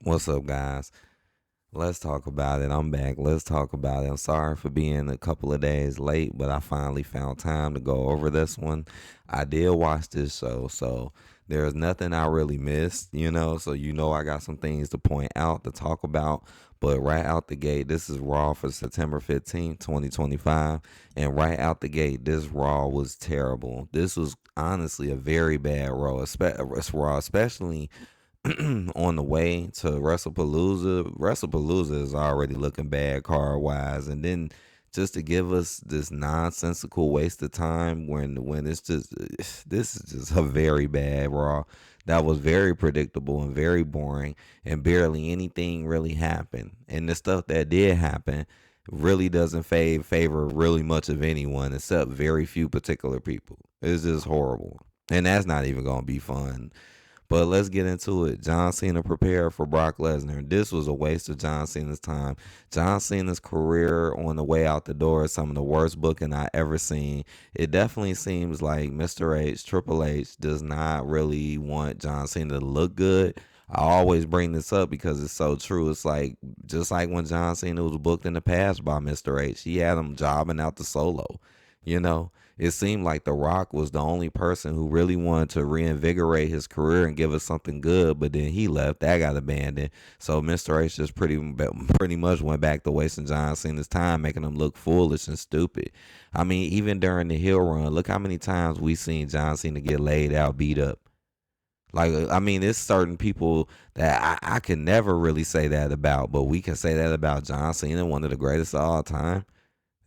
What's up, guys? Let's talk about it. I'm back. Let's talk about it. I'm sorry for being a couple of days late, but I finally found time to go over this one. I did watch this show, so there's nothing I really missed. So I got some things to point out to talk about. But right out the gate, this is Raw for September 15th, 2025. And right out the gate, this Raw was terrible. This was honestly a very bad Raw, especially on the way to WrestlePalooza. WrestlePalooza is already looking bad card wise, and then just to give us this nonsensical waste of time when it's just this is just a very bad Raw that was very predictable and very boring, and barely anything really happened. And the stuff that did happen really doesn't favor really much of anyone except very few particular people. It's just horrible. And that's not even gonna be fun. But let's get into it. John Cena prepared for Brock Lesnar. This was a waste of John Cena's time. John Cena's career on the way out the door is some of the worst booking I ever seen. It definitely seems like Mr. H, Triple H, does not really want John Cena to look good. I always bring this up because it's so true. It's like just like when John Cena was booked in the past by Mr. H, he had him jobbing out the solo. You know, it seemed like The Rock was the only person who really wanted to reinvigorate his career and give us something good, but then he left. That got abandoned. So Mr. H just pretty much went back to wasting John Cena's time, making him look foolish and stupid. I mean, even during the heel run, look how many times we seen John Cena get laid out, beat up. Like, I mean, there's certain people that I can never really say that about, but we can say that about John Cena, one of the greatest of all time.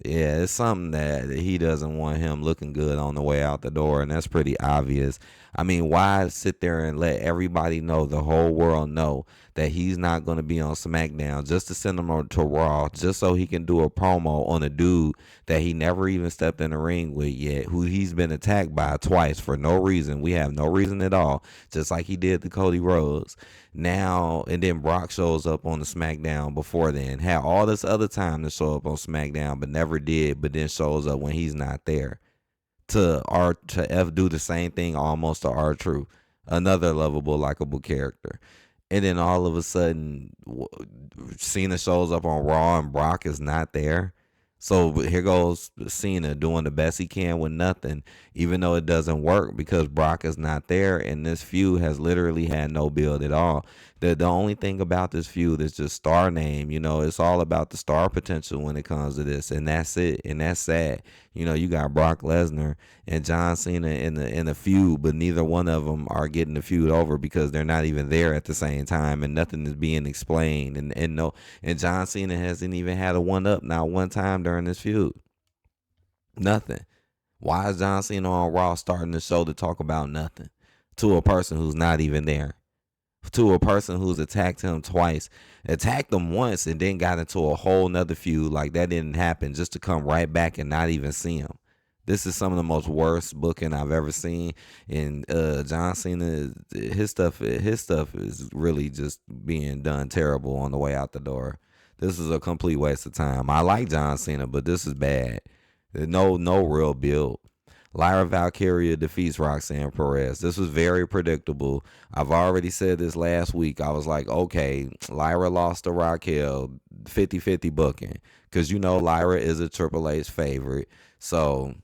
Yeah, it's something that he doesn't want him looking good on the way out the door, and that's pretty obvious. I mean, why sit there and let everybody know, the whole world know, that he's not going to be on SmackDown just to send him to Raw, just so he can do a promo on a dude that he never even stepped in the ring with yet, who he's been attacked by twice for no reason. We have no reason at all, just like he did to Cody Rhodes. Now, and then Brock shows up on the SmackDown before then. Had all this other time to show up on SmackDown, but never did, but then shows up when he's not there. To do the same thing almost to R-Truth. Another lovable, likable character. And then all of a sudden, Cena shows up on Raw and Brock is not there. So here goes Cena doing the best he can with nothing, even though it doesn't work because Brock is not there, and this feud has literally had no build at all. The only thing about this feud is just star name. It's all about the star potential when it comes to this, and that's it. And that's sad. You got Brock Lesnar and John Cena in the feud, but neither one of them are getting the feud over because they're not even there at the same time, and nothing is being explained. And John Cena hasn't even had a one up not one time during this feud. Nothing. Why is John Cena on Raw starting the show to talk about nothing to a person who's not even there? To a person who's attacked him twice, attacked him once, and then got into a whole nother feud like that didn't happen, just to come right back and not even see him. This is some of the most worst booking I've ever seen. And John Cena, his stuff is really just being done terrible on the way out the door. This is a complete waste of time. I like John Cena, but this is bad. No real build. Lyra Valkyria defeats Roxanne Perez. This was very predictable. I've already said this last week. I was like, okay, Lyra lost to Raquel, 50-50 booking. Because Lyra is a Triple H favorite. So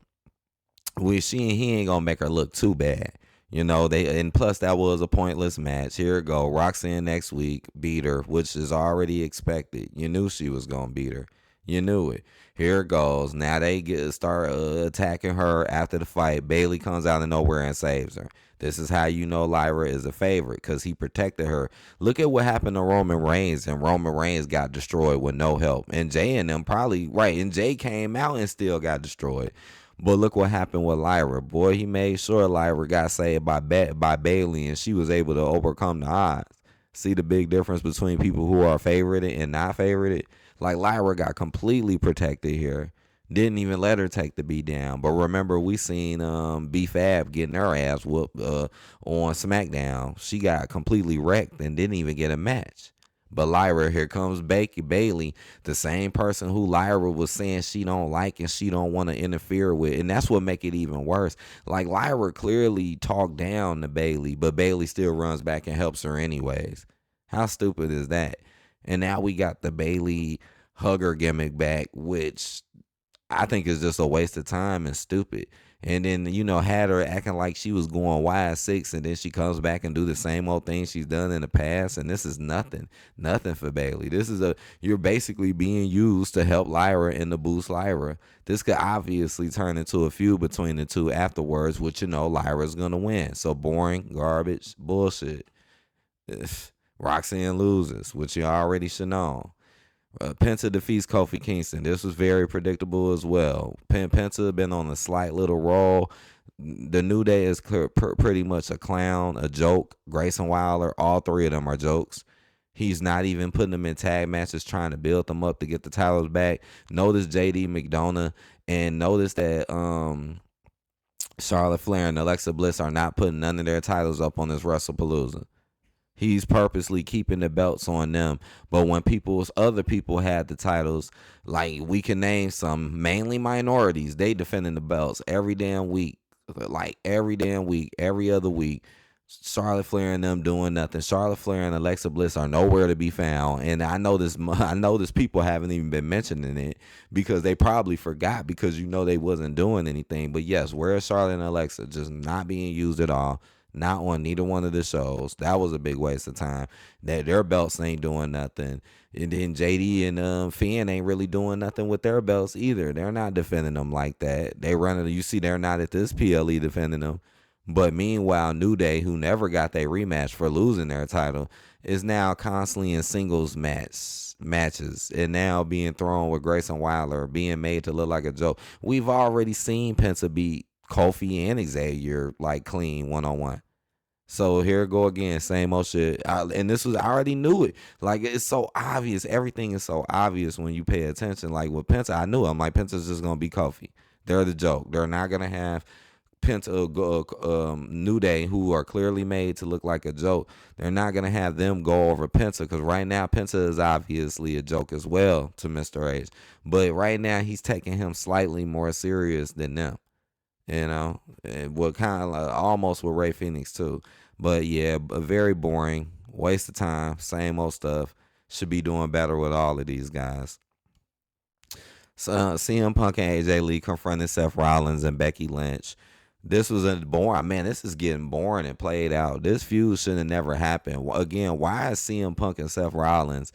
he ain't gonna make her look too bad. And plus that was a pointless match. Here it go. Roxanne next week beat her, which is already expected. You knew she was gonna beat her. You knew it. Here it goes. Now they start attacking her after the fight. Bailey comes out of nowhere and saves her. This is how you know Lyra is a favorite, because he protected her. Look at what happened to Roman Reigns, and Roman Reigns got destroyed with no help. And Jay and them probably, right, and Jay came out and still got destroyed. But look what happened with Lyra. Boy, he made sure Lyra got saved by Bailey, and she was able to overcome the odds. See the big difference between people who are favorited and not favorited? Like, Lyra got completely protected here. Didn't even let her take the beat down. But remember, we seen B-Fab getting her ass whooped on SmackDown. She got completely wrecked and didn't even get a match. But Lyra, here comes Bailey, the same person who Lyra was saying she don't like and she don't want to interfere with. And that's what make it even worse. Like, Lyra clearly talked down to Bailey, but Bailey still runs back and helps her anyways. How stupid is that? And now we got the Bailey hugger gimmick back, which I think is just a waste of time and stupid. And then had her acting like she was going Y6, and then she comes back and do the same old thing she's done in the past. And this is nothing for Bailey. This is you're basically being used to help Lyra and to boost Lyra. This could obviously turn into a feud between the two afterwards, which Lyra's gonna win. So boring, garbage, bullshit. Roxanne loses, which you already should know. Penta defeats Kofi Kingston. This was very predictable as well. Penta been on a slight little roll. The New Day is pretty much a clown, a joke. Grayson Wilder, all three of them are jokes. He's not even putting them in tag matches, trying to build them up to get the titles back. Notice JD McDonough, and notice that Charlotte Flair and Alexa Bliss are not putting none of their titles up on this WrestlePalooza. He's purposely keeping the belts on them. But when other people had the titles, like we can name some, mainly minorities, they defending the belts every damn week. Like every damn week, every other week. Charlotte Flair and them doing nothing. Charlotte Flair and Alexa Bliss are nowhere to be found. And I know this people haven't even been mentioning it because they probably forgot because they wasn't doing anything. But yes, where is Charlotte and Alexa? Just not being used at all. Not on neither one of the shows. That was a big waste of time. That their belts ain't doing nothing. And then JD and Finn ain't really doing nothing with their belts either. They're not defending them like that. They running. You see, they're not at this PLE defending them. But meanwhile, New Day, who never got their rematch for losing their title, is now constantly in singles matches and now being thrown with Grayson Wilder, being made to look like a joke. We've already seen Penta beat Kofi and Xavier like clean 1-on-1. So here go again, same old shit. And this was, I already knew it. Like, it's so obvious. Everything is so obvious when you pay attention. Like with Penta, I knew. I'm like, Penta's just gonna be Kofi. They're the joke. They're not gonna have Penta, New Day, who are clearly made to look like a joke. They're not gonna have them go over Penta because right now Penta is obviously a joke as well to Mr. H. But right now he's taking him slightly more serious than them. What kind of like, almost with Ray Phoenix too. But yeah, very boring, waste of time, same old stuff. Should be doing better with all of these guys. So CM Punk and AJ Lee confronted Seth Rollins and Becky Lynch. This was a boring, man. This is getting boring and played out. This feud should have never happened. Again, why is CM Punk and Seth Rollins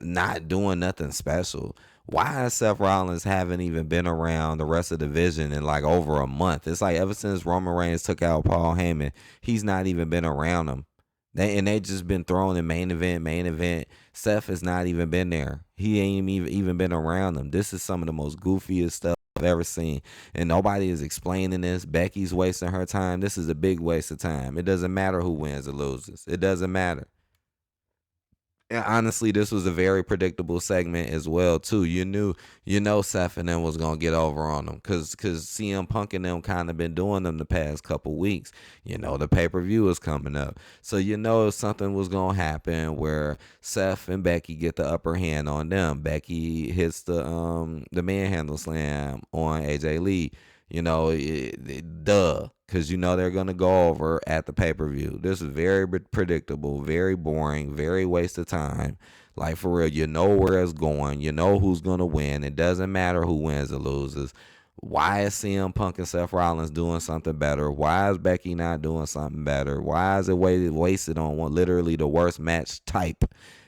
not doing nothing special? Why is Seth Rollins haven't even been around the rest of the division in like over a month? It's like ever since Roman Reigns took out Paul Heyman, he's not even been around them. They just been thrown in main event. Seth has not even been there. He ain't even been around them. This is some of the most goofiest stuff I've ever seen. And nobody is explaining this. Becky's wasting her time. This is a big waste of time. It doesn't matter who wins or loses. It doesn't matter. And honestly, this was a very predictable segment as well too. Seth and them was gonna get over on them because CM Punk and them kind of been doing them the past couple weeks. The pay-per-view is coming up, so something was gonna happen where Seth and Becky get the upper hand on them. Becky hits the manhandle slam on AJ Lee. Duh. Because they're going to go over at the pay-per-view. This is very predictable, very boring, very waste of time. Like, for real, where it's going. Who's going to win. It doesn't matter who wins or loses. Why is CM Punk and Seth Rollins doing something better? Why is Becky not doing something better? Why is it wasted on literally the worst match type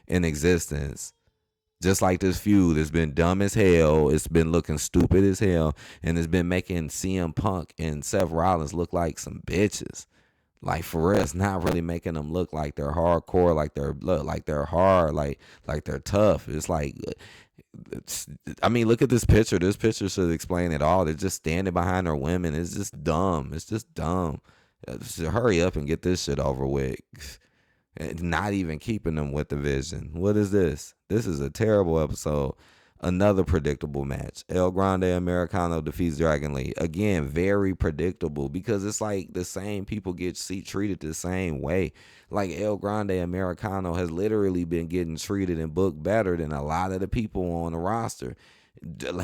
in existence? Just like this feud, it's been dumb as hell. It's been looking stupid as hell. And it's been making CM Punk and Seth Rollins look like some bitches. Like, for real, it's not really making them look like they're hardcore, like they're hard, like they're tough. It's like, look at this picture. This picture should explain it all. They're just standing behind their women. It's just dumb. It's just dumb. Hurry up and get this shit over with. Not even keeping them with the vision. What is this? This is a terrible episode. Another predictable match. El Grande Americano defeats Dragon Lee. Again, very predictable because it's like the same people get treated the same way. Like El Grande Americano has literally been getting treated and booked better than a lot of the people on the roster.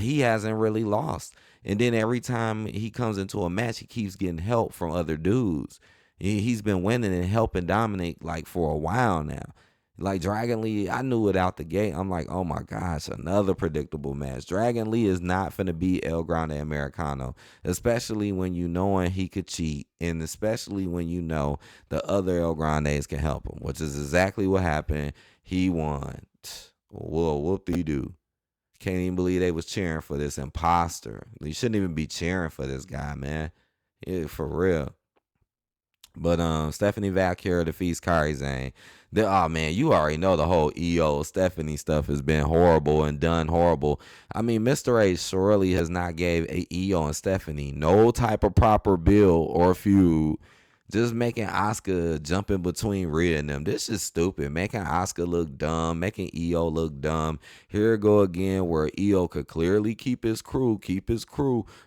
He hasn't really lost. And then every time he comes into a match, he keeps getting help from other dudes. He's been winning and helping Dominic like for a while now. Like Dragon Lee, I knew it out the gate. I'm like, oh my gosh, another predictable match. Dragon Lee is not finna beat El Grande Americano, especially when you knowing he could cheat, and especially when you know the other El Grandes can help him, which is exactly what happened. He won. Whoa, whoop de doo. Can't even believe they was cheering for this imposter. You shouldn't even be cheering for this guy, man. Yeah, for real. But Stephanie Valkyrie defeats Kairi Sane. Oh man, you already know the whole EO Stephanie stuff has been horrible and done horrible. I mean, Mr. H surely has not gave a EO and Stephanie no type of proper bill or feud. Just making Asuka jump in between Rhea and them. This is stupid. Making Asuka look dumb, making EO look dumb. Here we go again where EO could clearly keep his crew,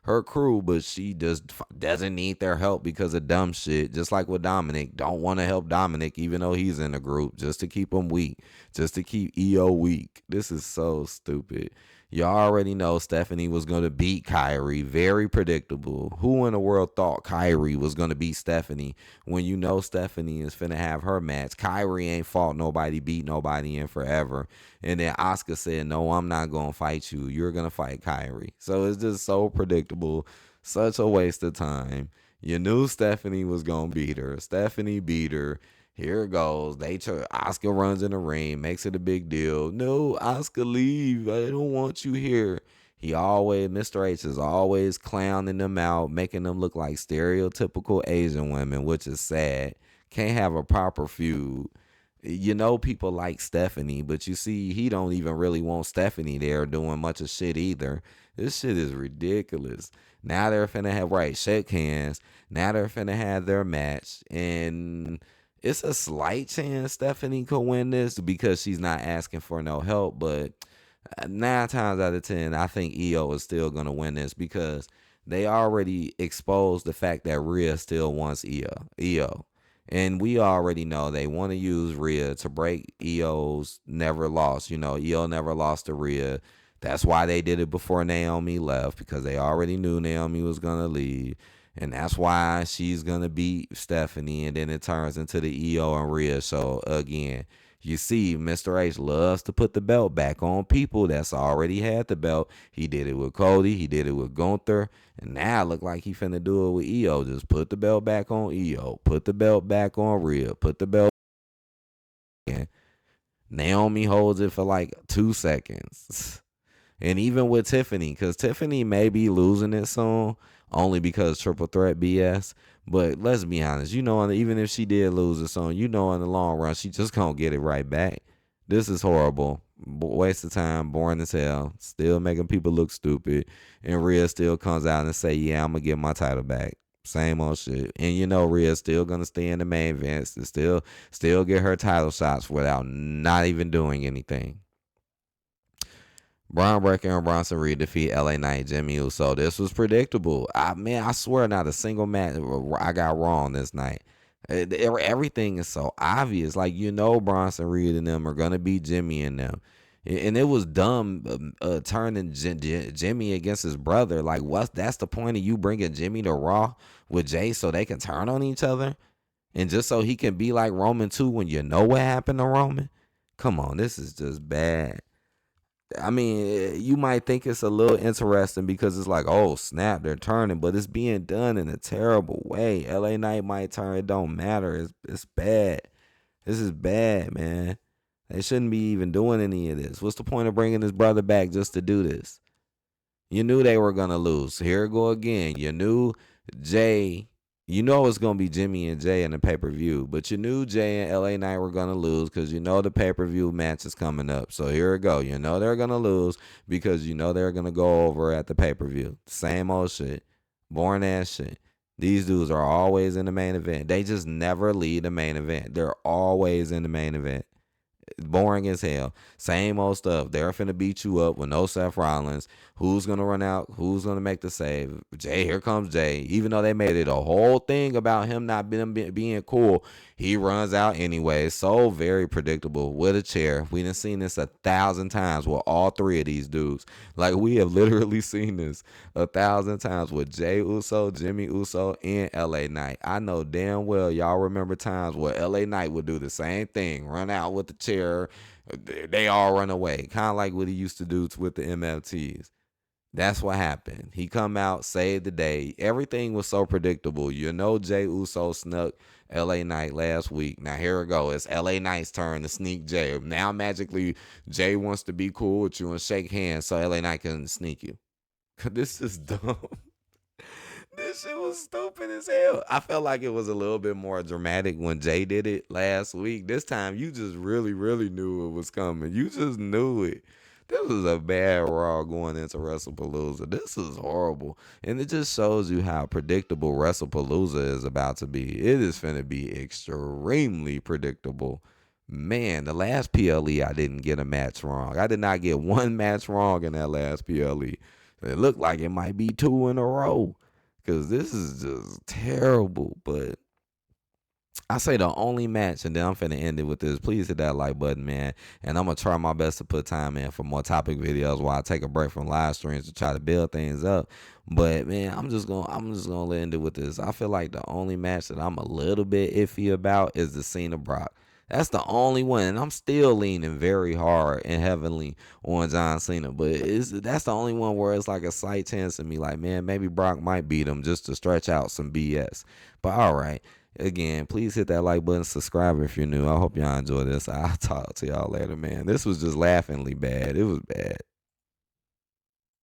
her crew, but she just doesn't need their help because of dumb shit. Just like with Dominic. Don't want to help Dominic even though he's in the group just to keep him weak, just to keep EO weak. This is so stupid. Y'all already know Stephanie was going to beat Kyrie. Very predictable. Who in the world thought Kyrie was going to beat Stephanie when you know Stephanie is finna have her match? Kyrie ain't fought nobody, beat nobody in forever. And then Asuka said, no, I'm not going to fight you. You're going to fight Kyrie. So it's just so predictable. Such a waste of time. You knew Stephanie was going to beat her. Stephanie beat her. Here it goes. Oscar runs in the ring, makes it a big deal. No, Oscar, leave. I don't want you here. Mr. H is always clowning them out, making them look like stereotypical Asian women, which is sad. Can't have a proper feud. You know people like Stephanie, but you see he don't even really want Stephanie there doing much of shit either. This shit is ridiculous. Now they're finna have shake hands. Now they're finna have their match, and it's a slight chance Stephanie could win this because she's not asking for no help. But 9 times out of 10, I think EO is still gonna win this because they already exposed the fact that Rhea still wants EO. And we already know they want to use Rhea to break EO's never lost. You know, EO never lost to Rhea. That's why they did it before Naomi left, because they already knew Naomi was going to leave. And that's why she's going to beat Stephanie. And then it turns into the EO and Rhea show again. You see, Mr. H loves to put the belt back on people that's already had the belt. He did it with Cody. He did it with Gunther. And now it look like he finna do it with EO. Just put the belt back on EO. Put the belt back on Rhea. Put the belt in. Naomi holds it for like 2 seconds. And even with Tiffany, because Tiffany may be losing it soon, only because triple threat BS. But let's be honest, even if she did lose it soon, in the long run, she just gonna get it right back. This is horrible. Waste of time, boring as hell. Still making people look stupid. And Rhea still comes out and say, yeah, I'm gonna get my title back. Same old shit. And Rhea's still gonna stay in the main events and still get her title shots without not even doing anything. Braun Breaker and Bronson Reed defeat LA Knight, Jimmy Uso. This was predictable. I swear not a single match I got wrong this night. Everything is so obvious. Like, Bronson Reed and them are going to beat Jimmy and them. And it was dumb turning Jimmy against his brother. Like, that's the point of you bringing Jimmy to Raw with Jay so they can turn on each other? And just so he can be like Roman too when you know what happened to Roman? Come on, this is just bad. I mean, you might think it's a little interesting because it's like, oh, snap, they're turning, but it's being done in a terrible way. LA Knight might turn, it don't matter. It's bad. This is bad, man. They shouldn't be even doing any of this. What's the point of bringing his brother back just to do this? You knew they were going to lose. Here we go again. You knew Jay. You know it's going to be Jimmy and Jay in the pay-per-view, but you knew Jay and LA Knight were going to lose because the pay-per-view match is coming up. So here we go. They're going to lose because they're going to go over at the pay-per-view. Same old shit. Boring ass shit. These dudes are always in the main event. They just never lead the main event. They're always in the main event. Boring as hell. Same old stuff. They're finna beat you up with no Seth Rollins. Who's gonna run out? Who's gonna make the save? Jay, here comes Jay. Even though they made it a whole thing about him not being cool, he runs out anyway. So very predictable with a chair. We done seen this 1,000 times with all 3 of these dudes. Like, we have literally seen this 1,000 times with Jay Uso, Jimmy Uso, and LA Knight. I know damn well y'all remember times where LA Knight would do the same thing, run out with the chair there, they all run away. Kind of like what he used to do with the MFTs. That's what happened. He come out, saved the day. Everything was so predictable. You know, Jay Uso snuck LA Knight last week. Now here it go. It's LA Knight's turn to sneak Jay. Now magically Jay wants to be cool with you and shake hands so LA Knight can sneak you. This is dumb. This shit was stupid as hell. I felt like it was a little bit more dramatic when Jay did it last week. This time you just really, really knew it was coming. You just knew it. This was a bad Raw going into WrestlePalooza. This is horrible. And it just shows you how predictable WrestlePalooza is about to be. It is finna be extremely predictable. Man, the last PLE, I didn't get a match wrong. I did not get one match wrong in that last PLE. It looked like it might be 2 in a row. Because this is just terrible. But I say the only match, and then I'm finna end it with this. Please hit that like button, man. And I'm gonna try my best to put time in for more topic videos while I take a break from live streams to try to build things up. But man, I'm just gonna end it with this. I feel like the only match that I'm a little bit iffy about is the Cena Brock. That's the only one, and I'm still leaning very hard and heavily on John Cena. But that's the only one where it's like a slight chance of me, like, man, maybe Brock might beat him just to stretch out some BS. But all right. Again, please hit that like button, subscribe if you're new. I hope y'all enjoy this. I'll talk to y'all later, man. This was just laughingly bad. It was bad.